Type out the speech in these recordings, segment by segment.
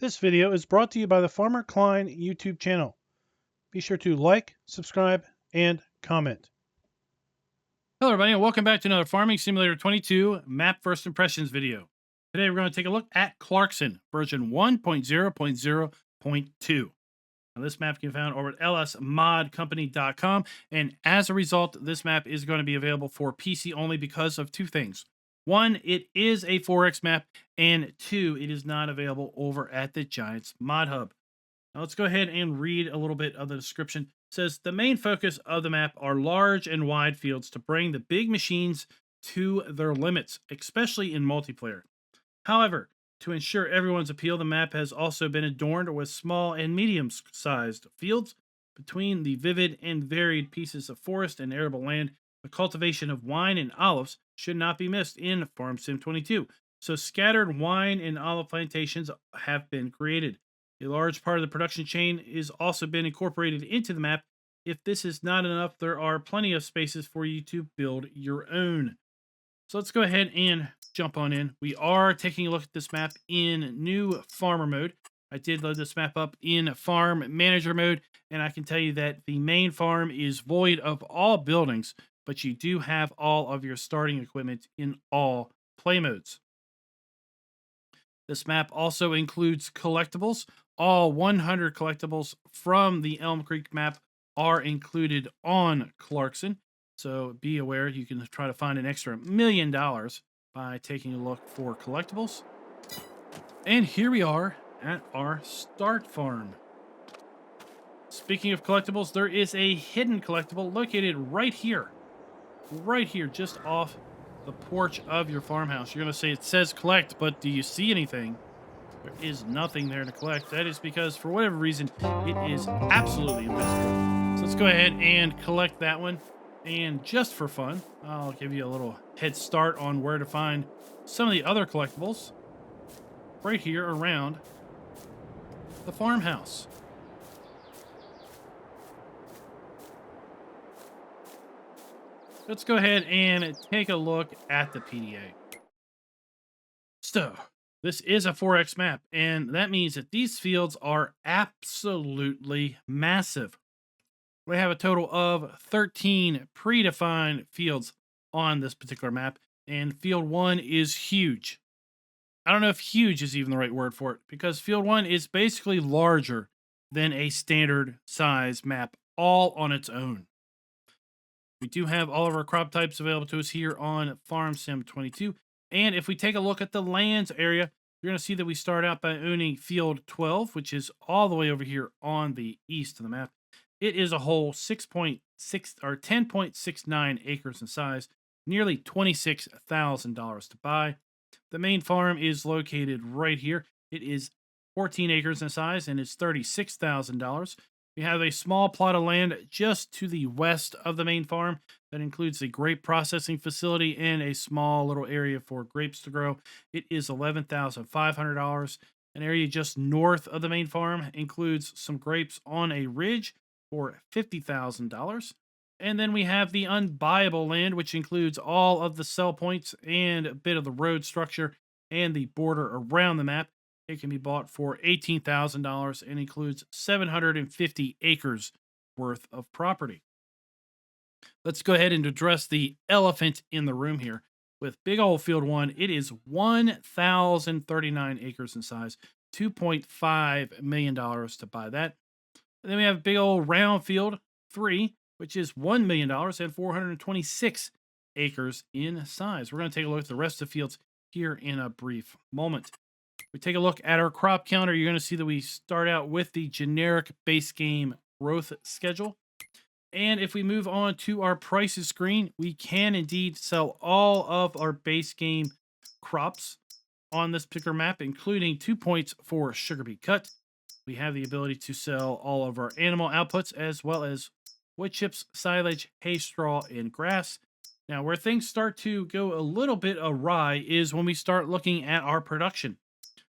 This video is brought to you by the Farmer Klein YouTube channel. Be sure to like, subscribe, and comment. Hello everybody and welcome back to another Farming Simulator 22 Map First Impressions video. Today we're going to take a look at Clarkson version 1.0.0.2. Now this map can be found over at lsmodcompany.com, and as a result this map is going to be available for PC only because of two things. One, it is a 4X map, and two, it is not available over at the Giants Mod Hub. Now let's go ahead and read a little bit of the description. It says, the main focus of the map are large and wide fields to bring the big machines to their limits, especially in multiplayer. However, to ensure everyone's appeal, the map has also been adorned with small and medium-sized fields between the vivid and varied pieces of forest and arable land. The cultivation of wine and olives should not be missed in Farm Sim 22. So scattered wine and olive plantations have been created. A large part of the production chain is also been incorporated into the map. If this is not enough, there are plenty of spaces for you to build your own. So let's go ahead and jump on in. We are taking a look at this map in new farmer mode. I did load this map up in farm manager mode, and I can tell you that the main farm is void of all buildings, but you do have all of your starting equipment in all play modes. This map also includes collectibles. All 100 collectibles from the Elm Creek map are included on Clarkson. So be aware, you can try to find an extra $1 million by taking a look for collectibles. And here we are at our start farm. Speaking of collectibles, there is a hidden collectible located right here, just off the porch of your farmhouse. You're going to say it says collect, but do you see anything? There is nothing there to collect. That is because, for whatever reason, it is absolutely invisible. So let's go ahead and collect that one. And just for fun, I'll give you a little head start on where to find some of the other collectibles right here around the farmhouse. Let's go ahead and take a look at the PDA. So, this is a 4X map, and that means that these fields are absolutely massive. We have a total of 13 predefined fields on this particular map, and field 1 is huge. I don't know if huge is even the right word for it, because field 1 is basically larger than a standard size map all on its own. We do have all of our crop types available to us here on Farm Sim 22. And if we take a look at the lands area, you're going to see that we start out by owning field 12, which is all the way over here on the east of the map. It is a whole 6.6 or 10.69 acres in size, nearly $26,000 to buy. The main farm is located right here. It is 14 acres in size and is $36,000. We have a small plot of land just to the west of the main farm that includes a grape processing facility and a small little area for grapes to grow. It is $11,500. An area just north of the main farm includes some grapes on a ridge for $50,000. And then we have the unbuyable land, which includes all of the sell points and a bit of the road structure and the border around the map. It can be bought for $18,000 and includes 750 acres worth of property. Let's go ahead and address the elephant in the room here. With big old field 1, it is 1,039 acres in size, $2.5 million to buy that. And then we have big old round field 3, which is $1 million and 426 acres in size. We're going to take a look at the rest of the fields here in a brief moment. We take a look at our crop counter. You're going to see that we start out with the generic base game growth schedule. And if we move on to our prices screen, we can indeed sell all of our base game crops on this particular map, including 2 points for sugar beet cut. We have the ability to sell all of our animal outputs as well as wood chips, silage, hay straw, and grass. Now, where things start to go a little bit awry is when we start looking at our production.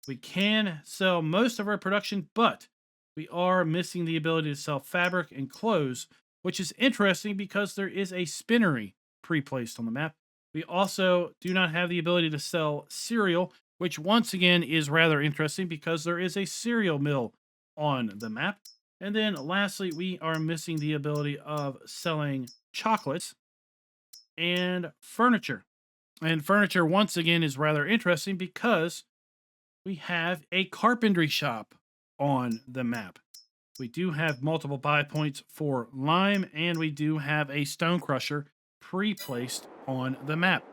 We can sell most of our production, but we are missing the ability to sell fabric and clothes, which is interesting because there is a spinnery pre-placed on the map. We also do not have the ability to sell cereal, which once again is rather interesting because there is a cereal mill on the map. And then lastly, we are missing the ability of selling chocolates and furniture. And furniture, once again, is rather interesting because we have a carpentry shop on the map. We do have multiple buy points for lime, and we do have a stone crusher pre-placed on the map.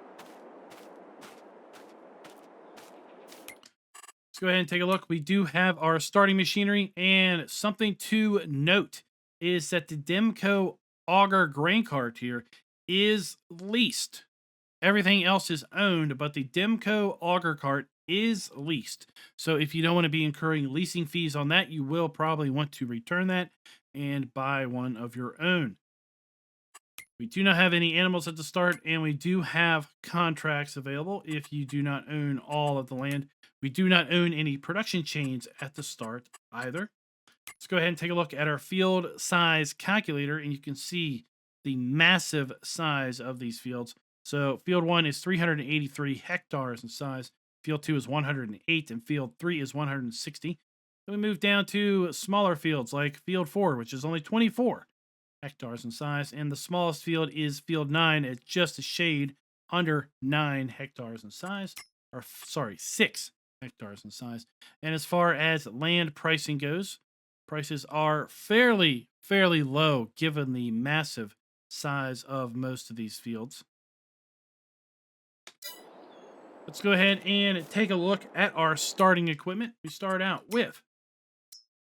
Let's go ahead and take a look. We do have our starting machinery, and something to note is that the Demco auger grain cart here is leased. Everything else is owned, but the Demco auger cart is leased. So if you don't want to be incurring leasing fees on that, you will probably want to return that and buy one of your own. We do not have any animals at the start, and we do have contracts available if you do not own all of the land. We do not own any production chains at the start either. Let's go ahead and take a look at our field size calculator, and you can see the massive size of these fields. So field 1 is 383 hectares in size. Field 2 is 108, and field 3 is 160. Then we move down to smaller fields like field 4, which is only 24 hectares in size, and the smallest field is field 9 at just a shade under 9 hectares in size, or sorry, 6 hectares in size. And as far as land pricing goes, prices are fairly low given the massive size of most of these fields. Let's go ahead and take a look at our starting equipment. We start out with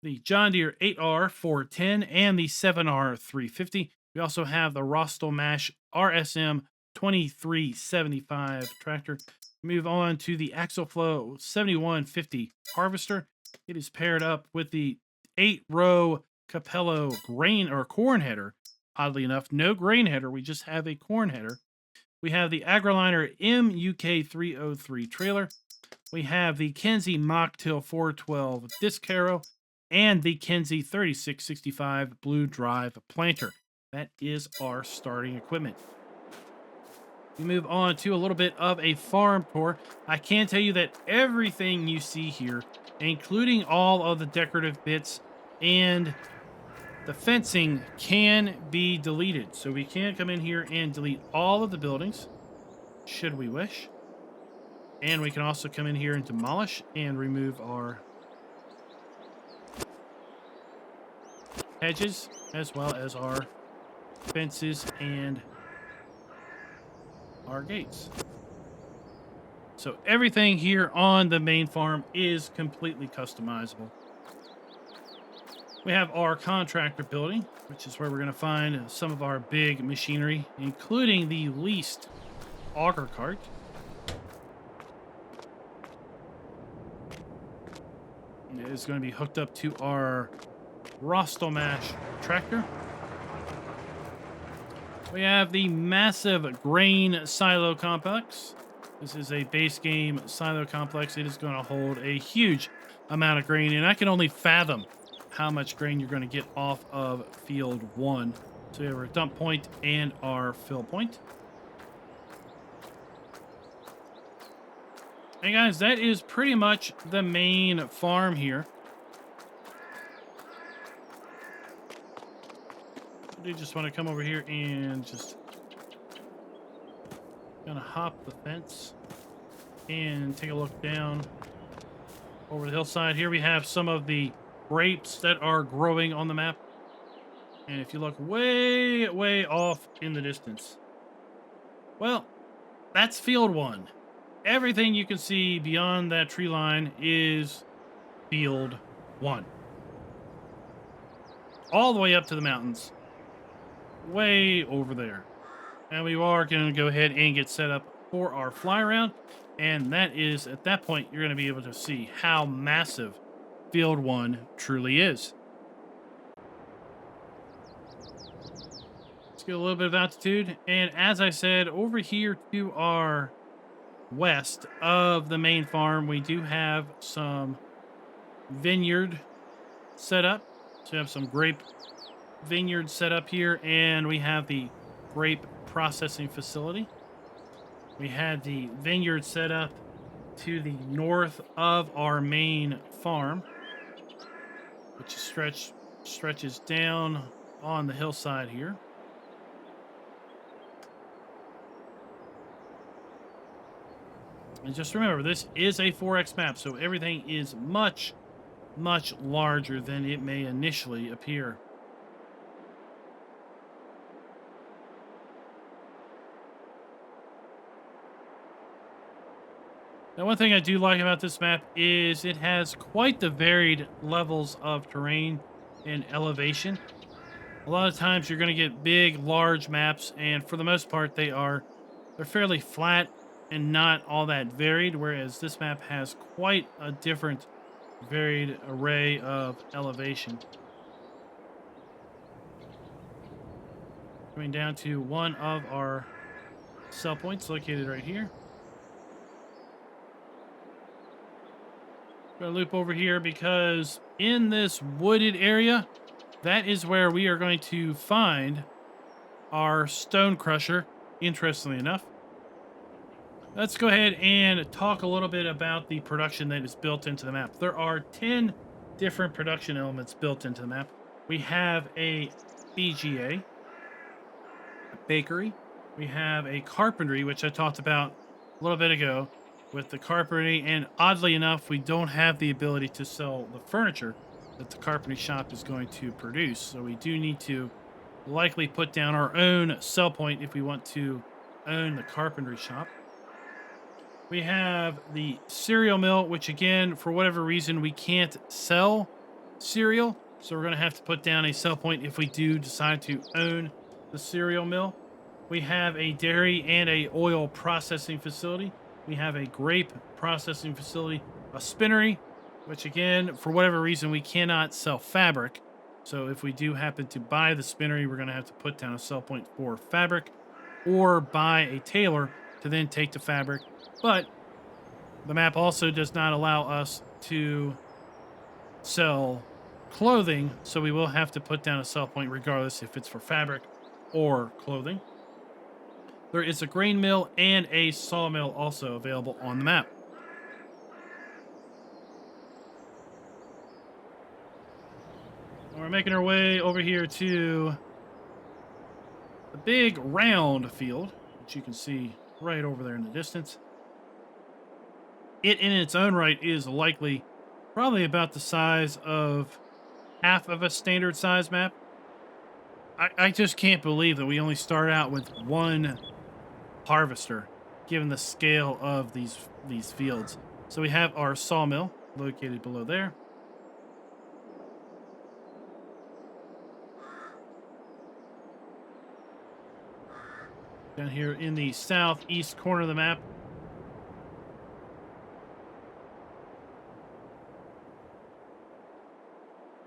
the John Deere 8R 410 and the 7R 350. We also have the Rostelmash RSM 2375 tractor. Move on to the Axleflow 7150 harvester. It is paired up with the 8-row Capello grain or corn header. Oddly enough, no grain header. We just have a corn header. We have the AgriLiner MUK 303 trailer. We have the Kenzie Mocktail 412 disc harrow and the Kenzie 3665 blue drive planter. That is our starting equipment. We move on to a little bit of a farm tour. I can tell you that everything you see here, including all of the decorative bits and the fencing, can be deleted. So we can come in here and delete all of the buildings, should we wish. And we can also come in here and demolish and remove our hedges, as well as our fences and our gates. So everything here on the main farm is completely customizable. We have our contractor building, which is where we're going to find some of our big machinery, including the leased auger cart. It is going to be hooked up to our Rostelmash tractor. We have the massive grain silo complex. This is a base game silo complex. It is going to hold a huge amount of grain, and I can only fathom how much grain you're going to get off of field 1. So we have our dump point and our fill point. And guys, that is pretty much the main farm here. I do just want to come over here and just kind of hop the fence and take a look down over the hillside. Here we have some of the grapes that are growing on the map. And if you look way off in the distance, well, that's field 1. Everything you can see beyond that tree line is field 1. All the way up to the mountains. Way over there. And we are going to go ahead and get set up for our fly around. And that is, at that point, you're going to be able to see how massive field 1 truly is. Let's get a little bit of altitude. And as I said, over here to our west of the main farm, we do have some vineyard set up. So we have some grape vineyard set up here, and we have the grape processing facility. We had the vineyard set up to the north of our main farm, which stretches down on the hillside here. And just remember, this is a 4X map, so everything is much, much larger than it may initially appear. Now, one thing I do like about this map is it has quite the varied levels of terrain and elevation. A lot of times you're going to get big, large maps, and for the most part, they're fairly flat and not all that varied, whereas this map has quite a different varied array of elevation. Coming down to one of our sell points located right here. Gonna loop over here because in this wooded area, that is where we are going to find our stone crusher, interestingly enough. Let's go ahead and talk a little bit about the production that is built into the map. There are 10 different production elements built into the map. We have a BGA, a bakery. We have a carpentry, which I talked about a little bit ago with the carpentry. And oddly enough, we don't have the ability to sell the furniture that the carpentry shop is going to produce. So we do need to likely put down our own sell point if we want to own the carpentry shop. We have the cereal mill, which again, for whatever reason, we can't sell cereal. So we're going to have to put down a sell point if we do decide to own the cereal mill. We have a dairy and a oil processing facility. We have a grape processing facility, a spinnery, which again, for whatever reason, we cannot sell fabric. So if we do happen to buy the spinnery, we're going to have to put down a sell point for fabric or buy a tailor to then take the fabric. But the map also does not allow us to sell clothing, so we will have to put down a sell point regardless if it's for fabric or clothing. There is a grain mill and a sawmill also available on the map. And we're making our way over here to the big round field, which you can see right over there in the distance. It in its own right is likely probably about the size of half of a standard size map. I just can't believe that we only start out with one harvester, given the scale of these fields. So we have our sawmill located below there. Down here in the southeast corner of the map.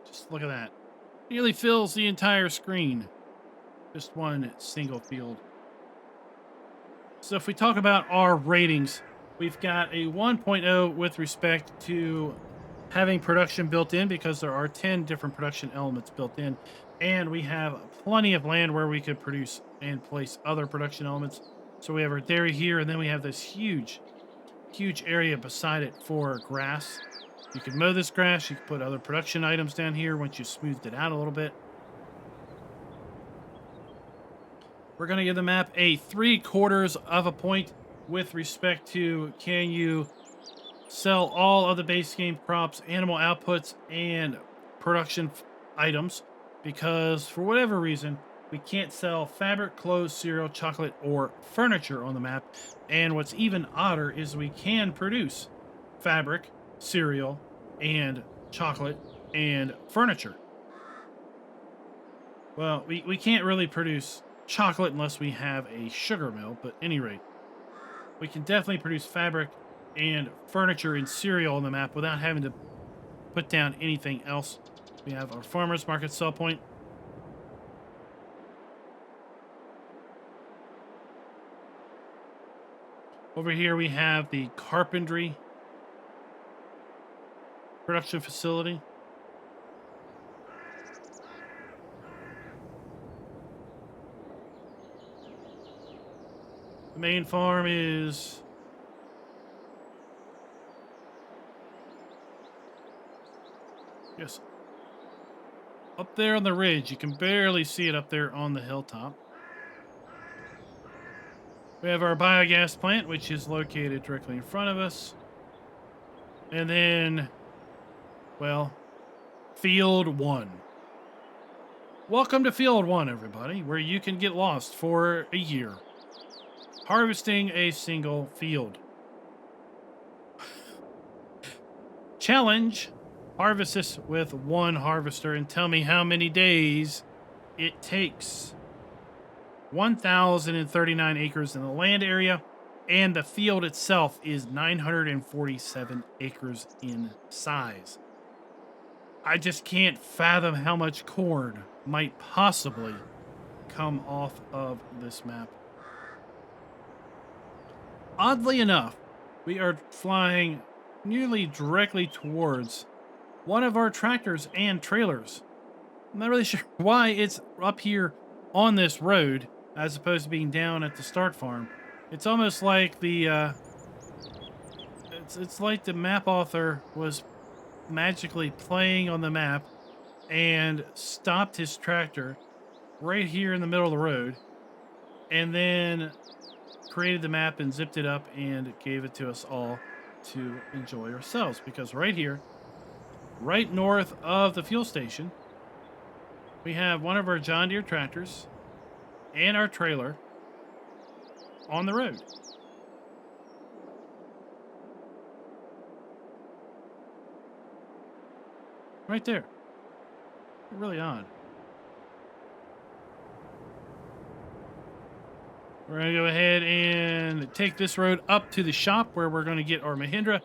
Just look at that. Nearly fills the entire screen. Just one single field. So if we talk about our ratings, we've got a 1.0 with respect to having production built in because there are 10 different production elements built in. And we have plenty of land where we could produce and place other production elements. So we have our dairy here, and then we have this huge area beside it for grass. You could mow this grass. You could put other production items down here once you smoothed it out a little bit. We're going to give the map a 3/4 of a point with respect to can you sell all of the base game crops, animal outputs, and production items, because for whatever reason, we can't sell fabric, clothes, cereal, chocolate, or furniture on the map. And what's even odder is we can produce fabric, cereal, and chocolate, and furniture. Well, we can't really produce chocolate unless we have a sugar mill, but at any rate, we can definitely produce fabric and furniture and cereal on the map without having to put down anything else. We have our farmers market sell point. Over here we have the carpentry production facility. The main farm is Yes. Up there on the ridge, you can barely see it up there on the hilltop. We have our biogas plant, which is located directly in front of us. And then, well, Field 1. Welcome to Field 1, everybody, where you can get lost for a year, harvesting a single field. Challenge: harvest this with one harvester and tell me how many days it takes. 1,039 acres in the land area, and the field itself is 947 acres in size. I just can't fathom how much corn might possibly come off of this map. Oddly enough, we are flying nearly directly towards one of our tractors and trailers. I'm not really sure why it's up here on this road as opposed to being down at the start farm. It's almost like the it's like the map author was magically playing on the map and stopped his tractor right here in the middle of the road, and then created the map and zipped it up and gave it to us all to enjoy ourselves. Because right here, right north of the fuel station, we have one of our John Deere tractors and our trailer on the road. Right there. Really odd. We're going to go ahead and take this road up to the shop where we're going to get our Mahindra,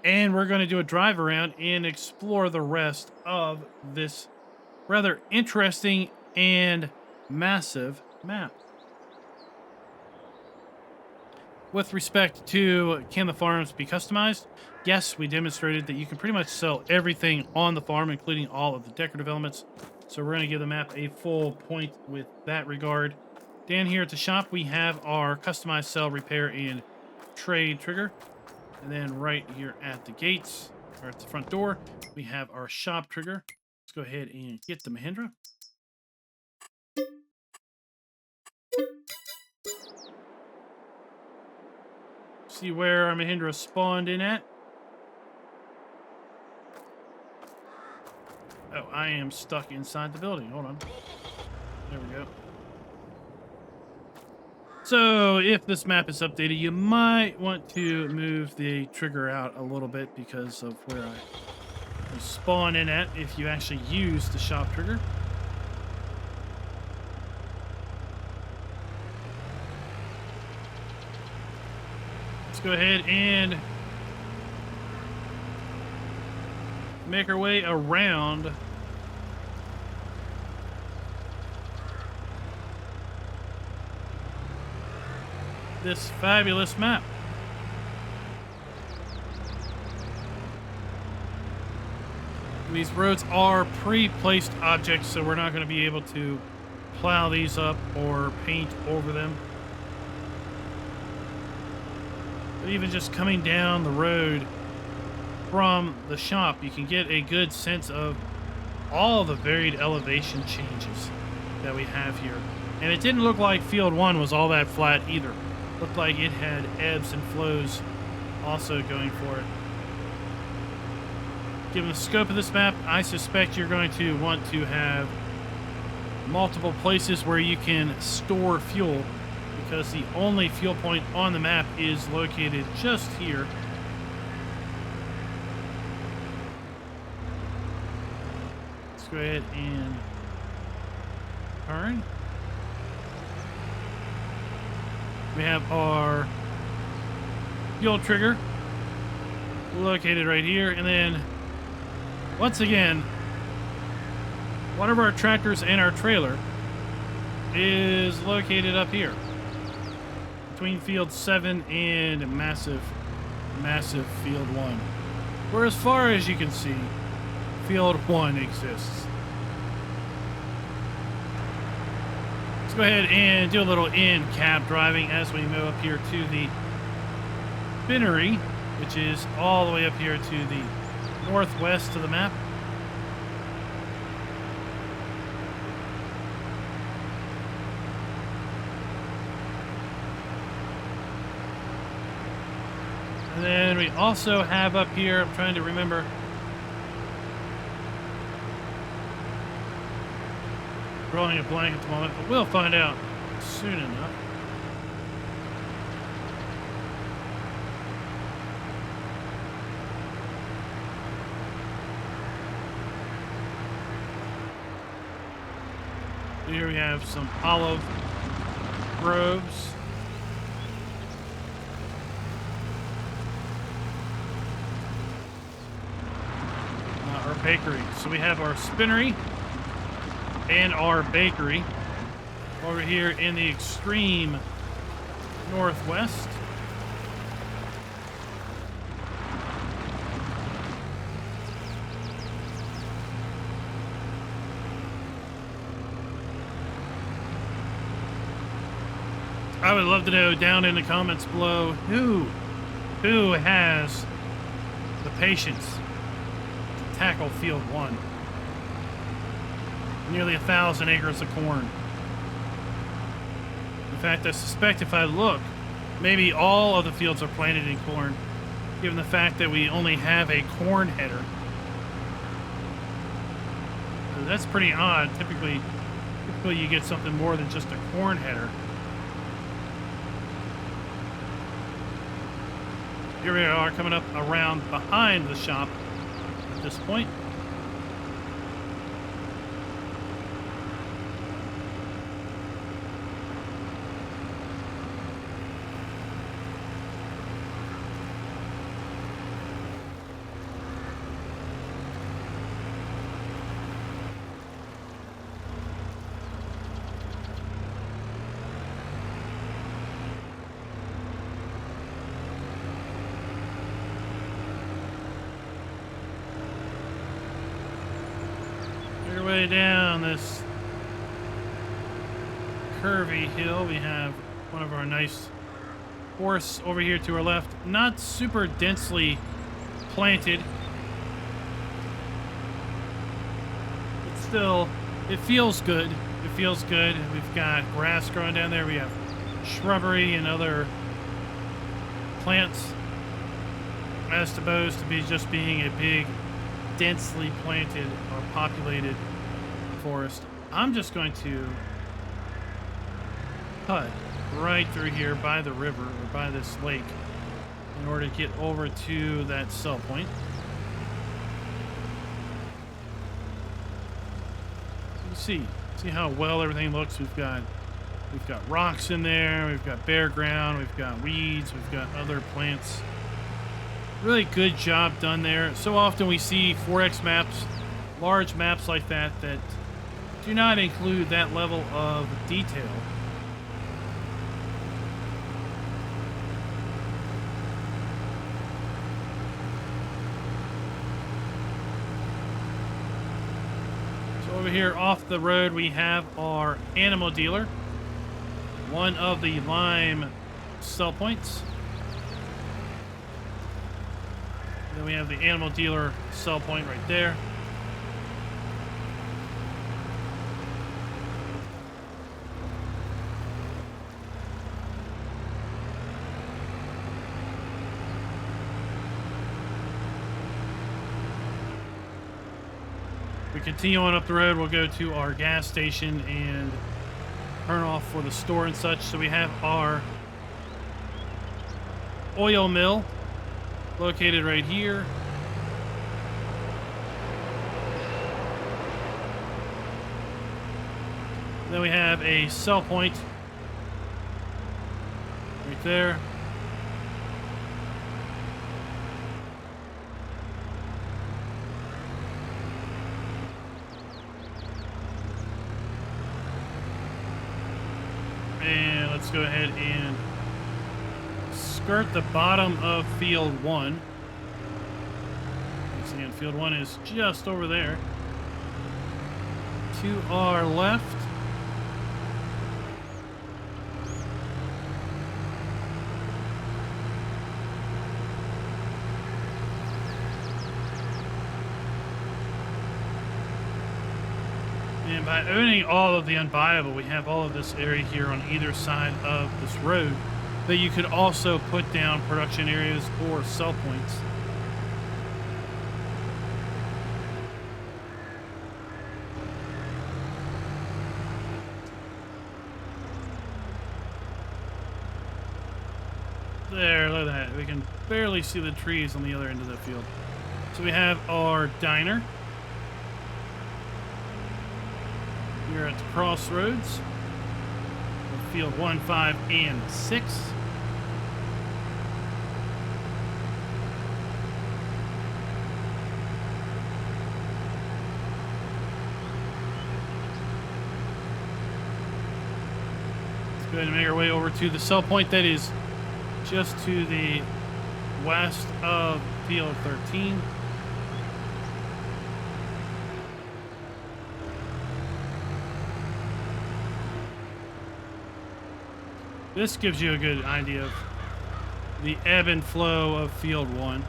and we're going to do a drive around and explore the rest of this rather interesting and massive map. With respect to can the farms be customized? Yes, we demonstrated that you can pretty much sell everything on the farm, including all of the decorative elements. So we're going to give the map a full point with that regard. Down here at the shop, we have our customized sell, repair, and trade trigger. And then right here at the gates, or at the front door, we have our shop trigger. Let's go ahead and get the Mahindra. See where our Mahindra spawned in at. Oh, I am stuck inside the building. Hold on. There we go. So if this map is updated, you might want to move the trigger out a little bit because of where I spawn in at if you actually use the shop trigger. Let's go ahead and make our way around this fabulous map. These roads are pre-placed objects, so we're not going to be able to plow these up or paint over them. But even just coming down the road from the shop, you can get a good sense of all the varied elevation changes that we have here. And it didn't look like Field 1 was all that flat either. It looked like it had ebbs and flows also going for it. Given the scope of this map, I suspect you're going to want to have multiple places where you can store fuel, because the only fuel point on the map is located just here. Let's go ahead and turn. We have our fuel trigger located right here, and then once again, one of our tractors and our trailer is located up here between Field 7 and massive Field 1, where as far as you can see, Field 1 exists. Let's go ahead and do a little in-cab driving as we move up here to the spinnery, which is all the way up here to the northwest of the map. then we also have up here, I'm trying to remember. Drawing a blank at the moment, but we'll find out soon enough. Here we have some olive groves. Our bakery. So we have our spinnery and our bakery over here in the extreme northwest. I would love to know down in the comments below who has the patience to tackle field 1. Nearly 1,000 acres of corn. In fact, I suspect if I look, maybe all of the fields are planted in corn, given the fact that we only have a corn header. So that's pretty odd. Typically you get something more than just a corn header. Here we are coming up around behind the shop at this point. Way down this curvy hill, we have one of our nice forests over here to our left. Not super densely planted, but still, it feels good. It feels good. We've got grass growing down there. We have shrubbery and other plants as opposed to be just being a big, densely planted or populated forest. I'm just going to cut right through here by the river or by this lake in order to get over to that cell point. You see how well everything looks. We've got rocks in there, we've got bare ground, we've got weeds, we've got other plants. Really good job done there. So often we see 4X maps, large maps like that do not include that level of detail. So over here off the road we have our animal dealer, one of the lime sell points. Then we have the animal dealer sell point right there. We continue on up the road. We'll go to our gas station and turn off for the store and such. So we have our oil mill located right here. Then we have a sell point right there. And let's go ahead and skirt the bottom of field 1. Again, field 1 is just over there. To our left. And by owning all of the unbuyable, we have all of this area here on either side of this road that you could also put down production areas or sell points. There, look at that. We can barely see the trees on the other end of the field. So we have our diner. We're at the crossroads of field 1, 5, and 6. Let's go ahead and make our way over to the sell point that is just to the west of field 13. This gives you a good idea of the ebb and flow of field 1.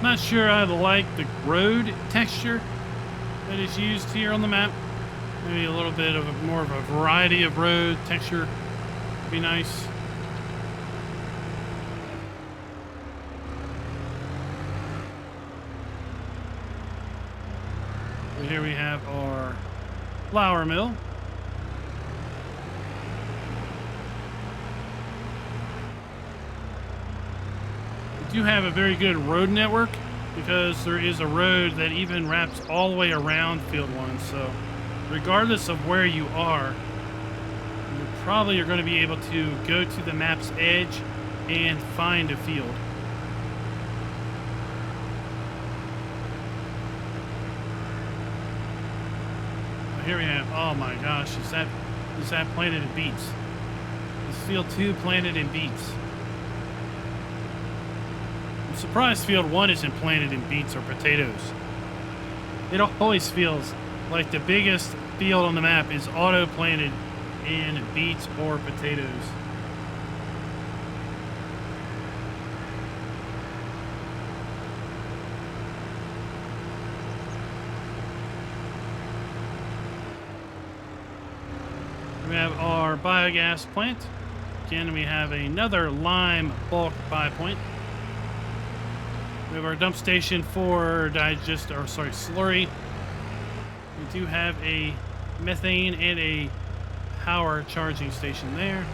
Not sure I like the road texture that is used here on the map. Maybe a little bit of more of a variety of road texture would be nice. So here we have our flour mill. We do have a very good road network because there is a road that even wraps all the way around field 1. So regardless of where you are, you probably are going to be able to go to the map's edge and find a field. Here we have, oh my gosh, is that planted in beets? Is field 2 planted in beets? I'm surprised field 1 isn't planted in beets or potatoes. It always feels like the biggest field on the map is auto planted in beets or potatoes. We have our biogas plant. Again, we have another lime bulk buy point. We have our dump station for slurry. We do have a methane and a power charging station there.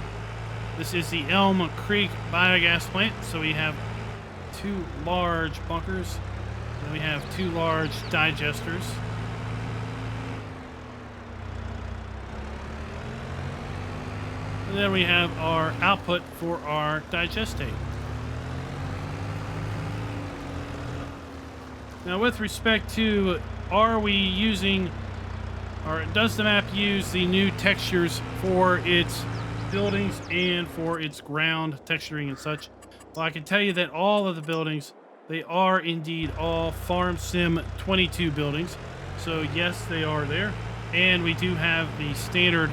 This is the Elm Creek biogas plant. So we have 2 large bunkers. And we have 2 large digesters. And then we have our output for our digestate. Now, with respect to, are we using, or does the map use the new textures for its buildings and for its ground texturing and such? Well, I can tell you that all of the buildings, they are indeed all Farm Sim 22 buildings. So yes, they are there. And we do have the standard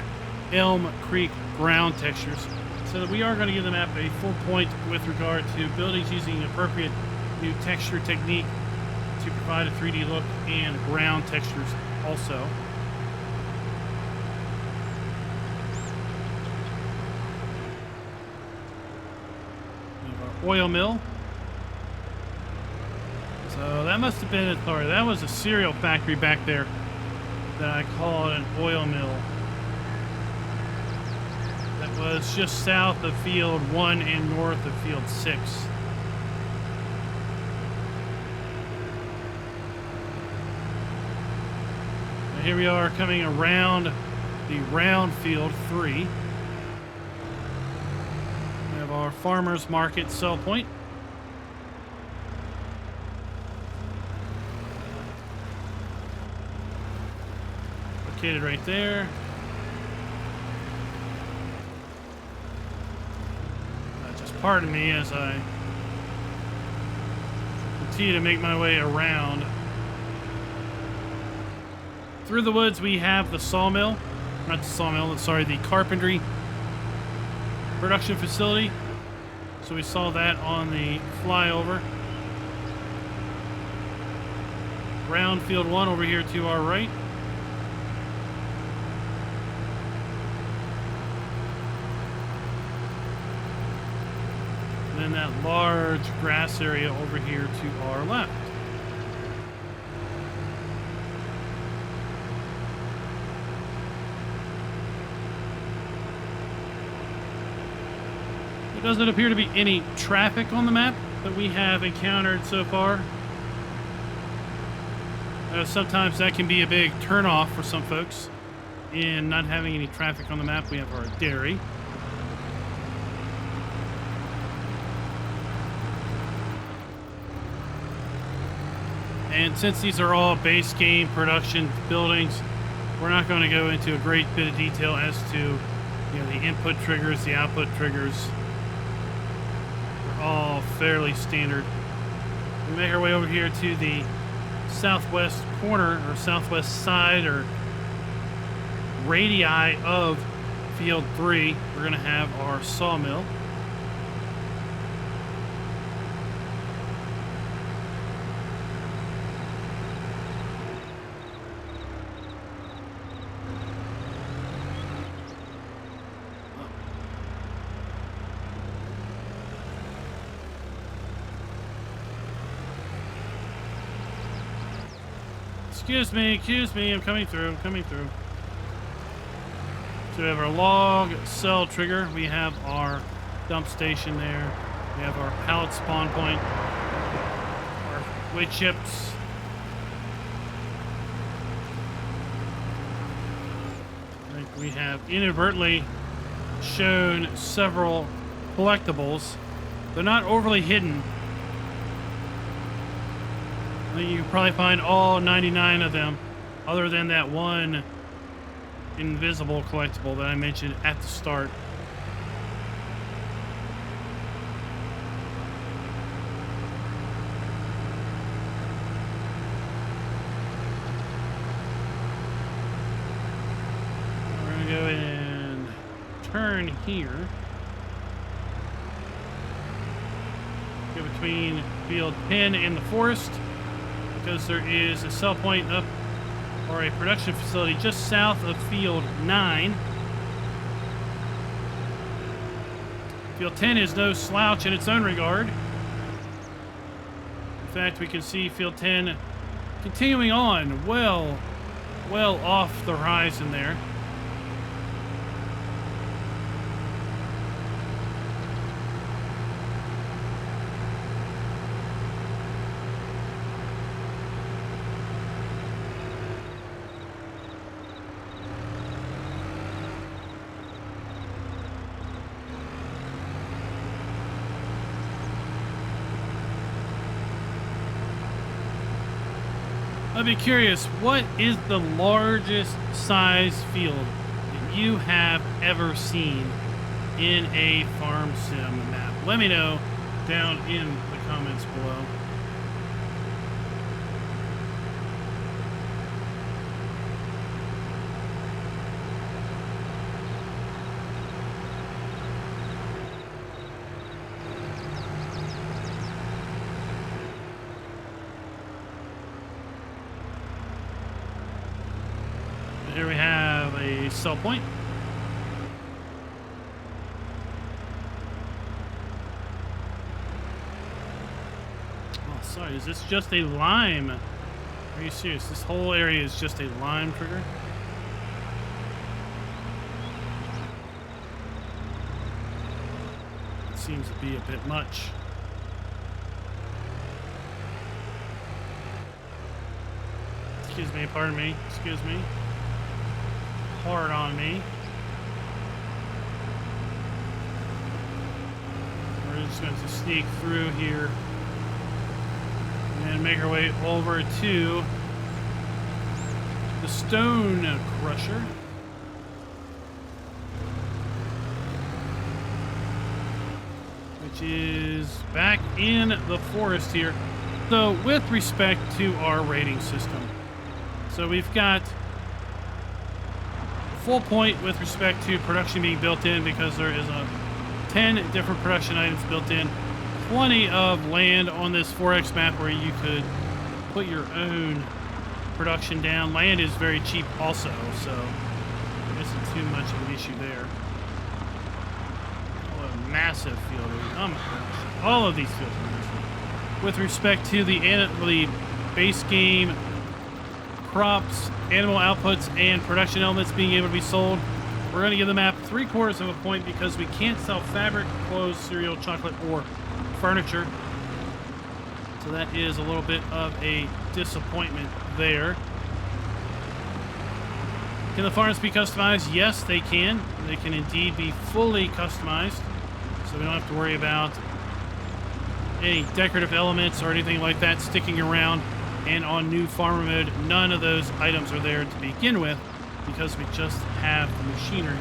Elm Creek ground textures. So that we are going to give the map a full point with regard to buildings using appropriate new texture technique to provide a 3D look and ground textures also. We have our oil mill. So that must have been, sorry, that was a cereal factory back there that I called an oil mill. That was just south of field 1 and north of field 6. And here we are coming around the round field 3. We have our farmers market sell point. Located right there. Pardon me as I continue to make my way around. Through the woods, we have the sawmill. Not the sawmill, sorry, the carpentry production facility. So we saw that on the flyover. Brownfield 1 over here to our right. And then that large grass area over here to our left. There doesn't appear to be any traffic on the map that we have encountered so far. Sometimes that can be a big turnoff for some folks in not having any traffic on the map. We have our dairy. And since these are all base game production buildings, we're not going to go into a great bit of detail as to the input triggers, the output triggers. They're all fairly standard. We make our way over here to the southwest corner or southwest side or radii of field 3. We're going to have our sawmill. Excuse me, I'm coming through. So we have our log cell trigger. We have our dump station there. We have our pallet spawn point. Our wood chips. I think we have inadvertently shown several collectibles. They're not overly hidden. You can probably find all 99 of them, other than that one invisible collectible that I mentioned at the start. We're going to go and turn here. Go between field 10 and the forest. Because there is a cell point up, or a production facility just south of field 9. Field 10 is no slouch in its own regard. In fact, we can see field 10 continuing on well off the horizon there. I'd be curious, what is the largest size field that you have ever seen in a farm sim map? Let me know down in the comments below. Here we have a cell point. Oh, sorry, is this just a lime? Are you serious? This whole area is just a lime trigger? It seems to be a bit much. Excuse me, pardon me, excuse me. Hard on me. We're just going to sneak through here and make our way over to the stone crusher. Which which is back in the forest here. So with respect to our rating system, so we've got full point with respect to production being built in because there is 10 different production items built in. Plenty of land on this 4X map where you could put your own production down. Land is very cheap also, so there isn't too much of an issue there. Oh, a massive field. Oh my gosh. All of these fields are massive. With respect to the base game crops, animal outputs, and production elements being able to be sold, we're going to give the map 3/4 of a point because we can't sell fabric, clothes, cereal, chocolate, or furniture. So that is a little bit of a disappointment there. Can the farms be customized? Yes, they can. They can indeed be fully customized. So we don't have to worry about any decorative elements or anything like that sticking around. And on new farmer mode, none of those items are there to begin with because we just have the machinery.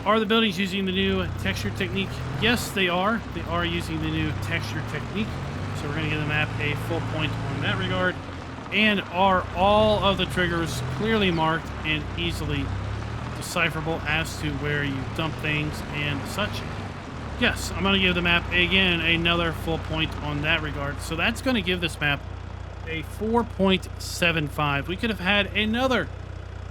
Are the buildings using the new texture technique? Yes, they are. They are using the new texture technique. So we're going to give the map a full point on that regard. And are all of the triggers clearly marked and easily decipherable as to where you dump things and such? Yes, I'm going to give the map, again, another full point on that regard. So that's going to give this map a 4.75. We could have had another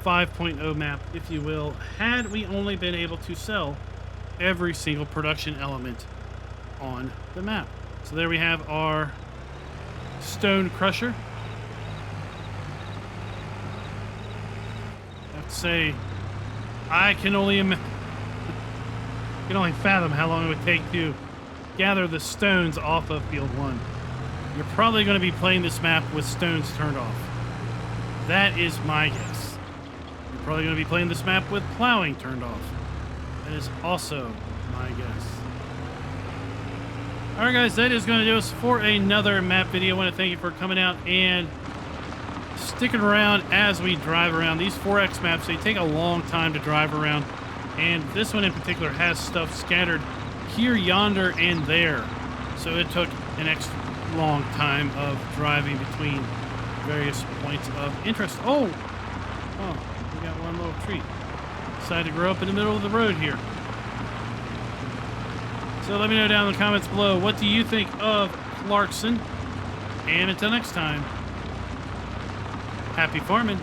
5.0 map, if you will, had we only been able to sell every single production element on the map. So there we have our stone crusher. Let's say I can only fathom how long it would take to gather the stones off of field 1. You're probably going to be playing this map with stones turned off. That is my guess. You're probably going to be playing this map with plowing turned off. That is also my guess. Alright guys, that is going to do us for another map video. I want to thank you for coming out and sticking around as we drive around. These 4X maps, they take a long time to drive around. And this one in particular has stuff scattered here, yonder, and there. So it took an extra long time of driving between various points of interest. Oh, we got one little tree. Decided to grow up in the middle of the road here. So let me know down in the comments below, what do you think of Clarkson? And until next time, happy farming.